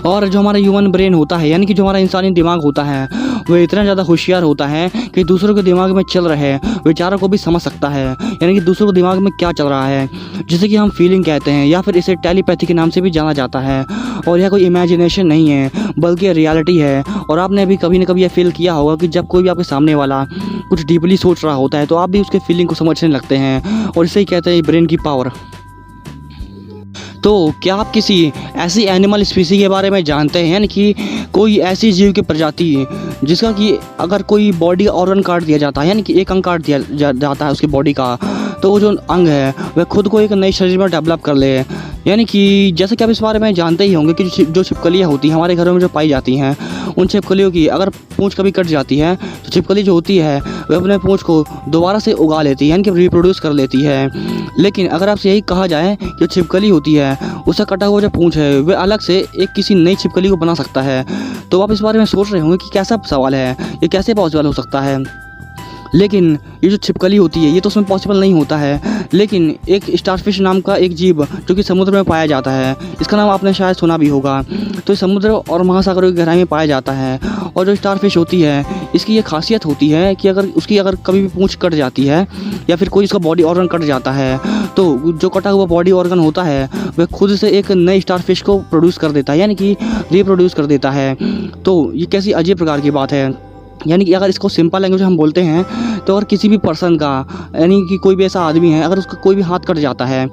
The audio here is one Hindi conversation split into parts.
और जो हमारा ह्यूमन ब्रेन होता है, यानी कि जो हमारा इंसानी दिमाग होता है, वो इतना ज़्यादा होशियार होता है कि दूसरों के दिमाग में चल रहे विचारों को भी समझ सकता है, यानी कि दूसरों के दिमाग में क्या चल रहा है, जिसे कि हम फीलिंग कहते हैं या फिर इसे टेलीपैथी के नाम से भी जाना जाता है। और यह कोई इमेजिनेशन नहीं है बल्कि यह रियलिटी है। और आपने भी कभी न कभी यह फील किया होगा कि जब कोई भी आपके सामने वाला कुछ डीपली सोच रहा होता है तो आप भी उसके फीलिंग को समझने लगते हैं, और इसे ही कहते हैं ब्रेन की पावर। तो क्या आप किसी ऐसी एनिमल स्पीसी के बारे में जानते हैं, यानी कि कोई ऐसी जीव की प्रजाति जिसका कि अगर कोई बॉडी ऑर्गन काट दिया जाता है, यानी कि एक अंग काट दिया जाता है उसकी बॉडी का, तो वो जो अंग है वह खुद को एक नए शरीर में डेवलप कर ले। यानी कि जैसे कि आप इस बारे में जानते ही होंगे कि जो छिपकलियाँ होती हैं हमारे घरों में जो पाई जाती हैं, उन छिपकलियों की अगर पूँछ कभी कट जाती है तो छिपकली जो होती है वह अपने पूँछ को दोबारा से उगा लेती है, यानी कि रिप्रोड्यूस कर लेती है। लेकिन अगर आपसे यही कहा जाए कि जो छिपकली होती है उसका कटा हुआ जो पूँछ है वह अलग से एक किसी नई छिपकली को बना सकता है, तो आप इस बारे में सोच रहे होंगे कि कैसा सवाल है, ये कैसे पॉसिबल हो सकता है। लेकिन ये जो छिपकली होती है ये तो उसमें पॉसिबल नहीं होता है। लेकिन एक स्टारफिश नाम का एक जीव जो कि समुद्र में पाया जाता है, इसका नाम आपने शायद सुना भी होगा। तो समुद्र और महासागरों की गहराई में पाया जाता है। और जो स्टारफिश होती है इसकी ये खासियत होती है कि अगर कभी भी पूँछ कट जाती है या फिर कोई इसका बॉडी ऑर्गन कट जाता है, तो जो कटा हुआ बॉडी ऑर्गन होता है वह खुद से एक नए स्टारफिश को प्रोड्यूस कर देता है, यानी कि रिप्रोड्यूस कर देता है। तो ये कैसी अजीब प्रकार की बात है। यानी कि अगर इसको सिंपल लैंग्वेज हम बोलते हैं तो अगर किसी भी पर्सन का, यानी कि कोई भी ऐसा आदमी है अगर उसका कोई भी हाथ कट जाता है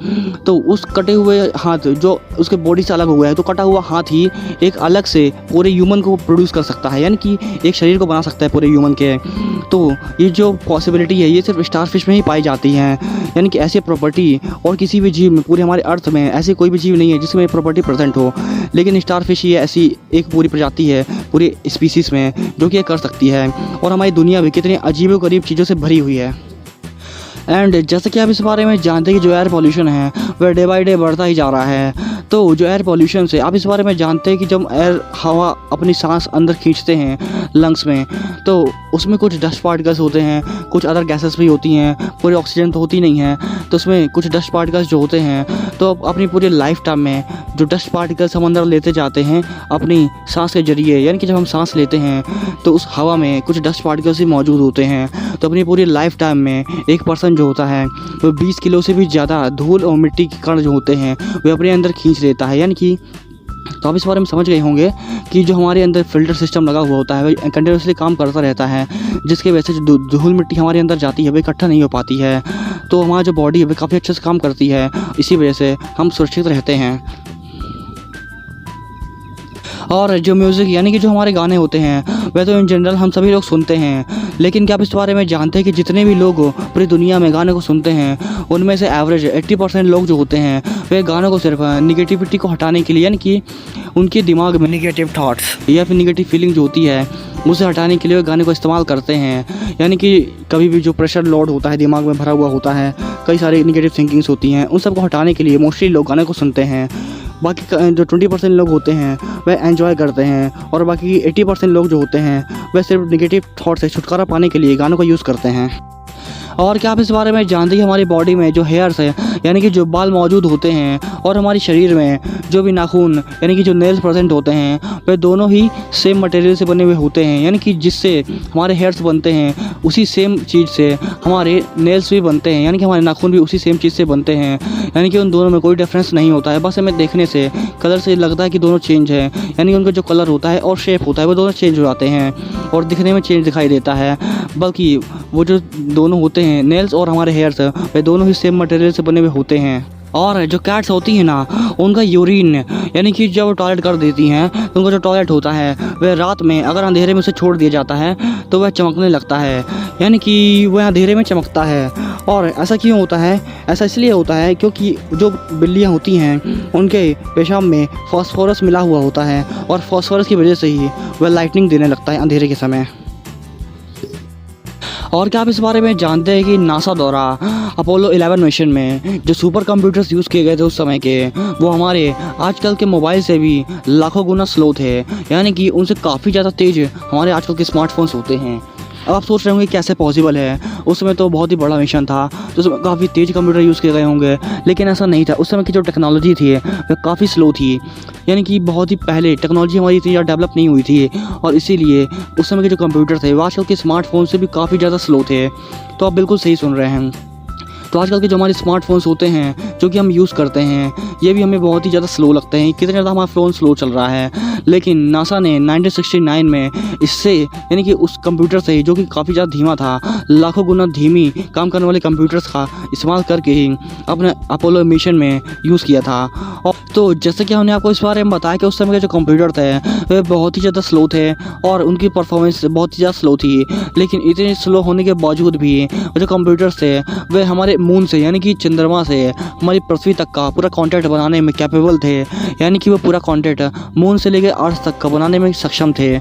तो उस कटे हुए हाथ जो उसके बॉडी से अलग हुआ है, तो कटा हुआ हाथ ही एक अलग से पूरे ह्यूमन को प्रोड्यूस कर सकता है, यानी कि एक शरीर को बना सकता है पूरे ह्यूमन के। तो ये जो पॉसिबिलिटी है ये सिर्फ स्टारफिश में ही पाई जाती है, यानी कि ऐसी प्रॉपर्टी और किसी भी जीव में, पूरे हमारे अर्थ में ऐसी कोई भी जीव नहीं है जिसमें प्रॉपर्टी प्रेजेंट हो। लेकिन स्टारफिश ही ऐसी एक पूरी प्रजाति है पूरी स्पीसीज़ में जो कि ये कर सकती है। और हमारी दुनिया भी कितनी अजीबोगरीब चीज़ों से भरी हुई है। एंड जैसे कि आप इस बारे में जानते हैं कि जो एयर पोल्यूशन है वह डे बाई डे बढ़ता ही जा रहा है। तो जो एयर पोल्यूशन से आप इस बारे में जानते हैं कि जब हवा अपनी सांस अंदर खींचते हैं लंग्स में, तो उसमें कुछ डस्ट पार्टिकल्स होते हैं, कुछ अदर गैसेस भी होती हैं, पूरी ऑक्सीजन तो होती नहीं है, तो उसमें कुछ डस्ट पार्टिकल्स जो होते हैं, तो अपनी पूरी लाइफ टाइम में जो डस्ट पार्टिकल्स हम अंदर लेते जाते हैं अपनी सांस के जरिए, यानी कि जब हम सांस लेते हैं तो उस हवा में कुछ डस्ट पार्टिकल्स भी मौजूद होते हैं। तो अपनी पूरी लाइफ टाइम में एक पर्सन जो होता है वो 20 किलो से भी ज़्यादा धूल और मिट्टी के कण जो होते हैं वे अपने अंदर खींच लेता है, यानी कि। तो आप इस बारे में समझ गए होंगे कि जो हमारे अंदर फिल्टर सिस्टम लगा हुआ होता है वह कंटिन्यूसली काम करता रहता है, जिसके वजह से जो धूल मिट्टी हमारे अंदर जाती है वह इकट्ठा नहीं हो पाती है। तो हमारा जो बॉडी है वह काफ़ी अच्छे से काम करती है, इसी वजह से हम सुरक्षित रहते हैं। और जो म्यूज़िक, यानी कि जो हमारे गाने होते हैं वह तो इन जनरल हम सभी लोग सुनते हैं, लेकिन क्या आप इस बारे में जानते हैं कि जितने भी लोग पूरी दुनिया में गाने को सुनते हैं उनमें से एवरेज 80% लोग जो होते हैं वे गानों को सिर्फ निगेटिविटी को हटाने के लिए, यानी कि उनके दिमाग में निगेटिव थॉट्स या फिर निगेटिव फीलिंग जो होती है उसे हटाने के लिए गाने को इस्तेमाल करते हैं। यानी कि कभी भी जो प्रेशर लोड होता है दिमाग में भरा हुआ होता है, कई सारी निगेटिव थिंकिंग्स होती हैं, उन सब को हटाने के लिए मोस्टली लोग गाने को सुनते हैं। बाकी जो 20% लोग होते हैं वह एंजॉय करते हैं, और बाकी 80% लोग जो होते हैं वह सिर्फ निगेटिव थॉट से छुटकारा पाने के लिए गानों का यूज़ करते हैं। और क्या आप इस बारे में जानते हैं कि हमारी बॉडी में जो हेयर्स है, यानी कि जो बाल मौजूद होते हैं, और हमारे शरीर में जो भी नाखून यानी कि जो नेल्स प्रेजेंट होते हैं वे दोनों ही सेम मटेरियल से बने हुए होते हैं, यानी कि जिससे हमारे हेयर्स बनते हैं उसी सेम चीज़ से हमारे नेल्स भी बनते हैं, यानी कि हमारे नाखून भी उसी सेम चीज़ से बनते हैं। यानी कि उन दोनों में कोई डिफरेंस नहीं होता है, बस हमें देखने से कलर से लगता है कि दोनों चेंज है, यानी कि उनका जो कलर होता है और शेप होता है वो दोनों चेंज हो जाते हैं और दिखने में चेंज दिखाई देता है। बल्कि वो जो दोनों होते हैं नेल्स और हमारे हेयर्स वे दोनों ही सेम मटेरियल से बने हुए होते हैं। और जो कैट्स होती हैं ना उनका यूरिन, यानी कि जब टॉयलेट कर देती हैं तो उनका जो टॉयलेट होता है वह रात में अगर अंधेरे में उसे छोड़ दिया जाता है तो वह चमकने लगता है, यानी कि वह अंधेरे में चमकता है। और ऐसा क्यों होता है? ऐसा इसलिए होता है क्योंकि जो बिल्लियाँ होती हैं उनके पेशाब में फॉस्फोरस मिला हुआ होता है, और फॉस्फोरस की वजह से ही वह लाइटनिंग देने लगता है अंधेरे के समय। और क्या आप इस बारे में जानते हैं कि नासा द्वारा अपोलो 11 मिशन में जो सुपर कंप्यूटर्स यूज़ किए गए थे उस समय के, वो हमारे आजकल के मोबाइल से भी लाखों गुना स्लो थे, यानी कि उनसे काफ़ी ज़्यादा तेज़ हमारे आजकल के स्मार्टफोन्स होते हैं। अब आप सोच रहे होंगे कैसे पॉसिबल है, उस समय तो बहुत ही बड़ा मिशन था, तो उसमें काफ़ी तेज़ कंप्यूटर यूज़ किए गए होंगे, लेकिन ऐसा नहीं था। उस समय की जो टेक्नोलॉजी थी वह काफ़ी स्लो थी, यानी कि बहुत ही पहले टेक्नोलॉजी हमारी इतनी ज़्यादा डेवलप नहीं हुई थी, और इसीलिए उस समय के जो कंप्यूटर थे वो आजकल के स्मार्टफोन से भी काफ़ी ज़्यादा स्लो थे। तो आप बिल्कुल सही सुन रहे हैं। तो आजकल के जो हमारे स्मार्टफोन्स होते हैं जो कि हम यूज़ करते हैं, ये भी हमें बहुत ही ज़्यादा स्लो लगते हैं, कितना ज़्यादा हमारा फ़ोन स्लो चल रहा है। लेकिन नासा ने 1969 में इससे, यानी कि उस कंप्यूटर से जो कि काफ़ी ज़्यादा धीमा था, लाखों गुना धीमी काम करने वाले कंप्यूटर्स का इस्तेमाल करके ही अपने अपोलो मिशन में यूज़ किया था। और तो जैसे कि हमने आपको इस बारे में बताया कि उस समय के जो कंप्यूटर थे वे बहुत ही ज़्यादा स्लो थे और उनकी परफॉर्मेंस बहुत ही ज़्यादा स्लो थी। लेकिन इतने स्लो होने के बावजूद भी वो जो कंप्यूटर्स थे वे हमारे मून से, यानी कि चंद्रमा से हमारी पृथ्वी तक का पूरा कॉन्टैक्ट बनाने में कैपेबल थे, यानी कि वो पूरा कॉन्टैक्ट मून से लेकर अर्थ तक का बनाने में सक्षम थे।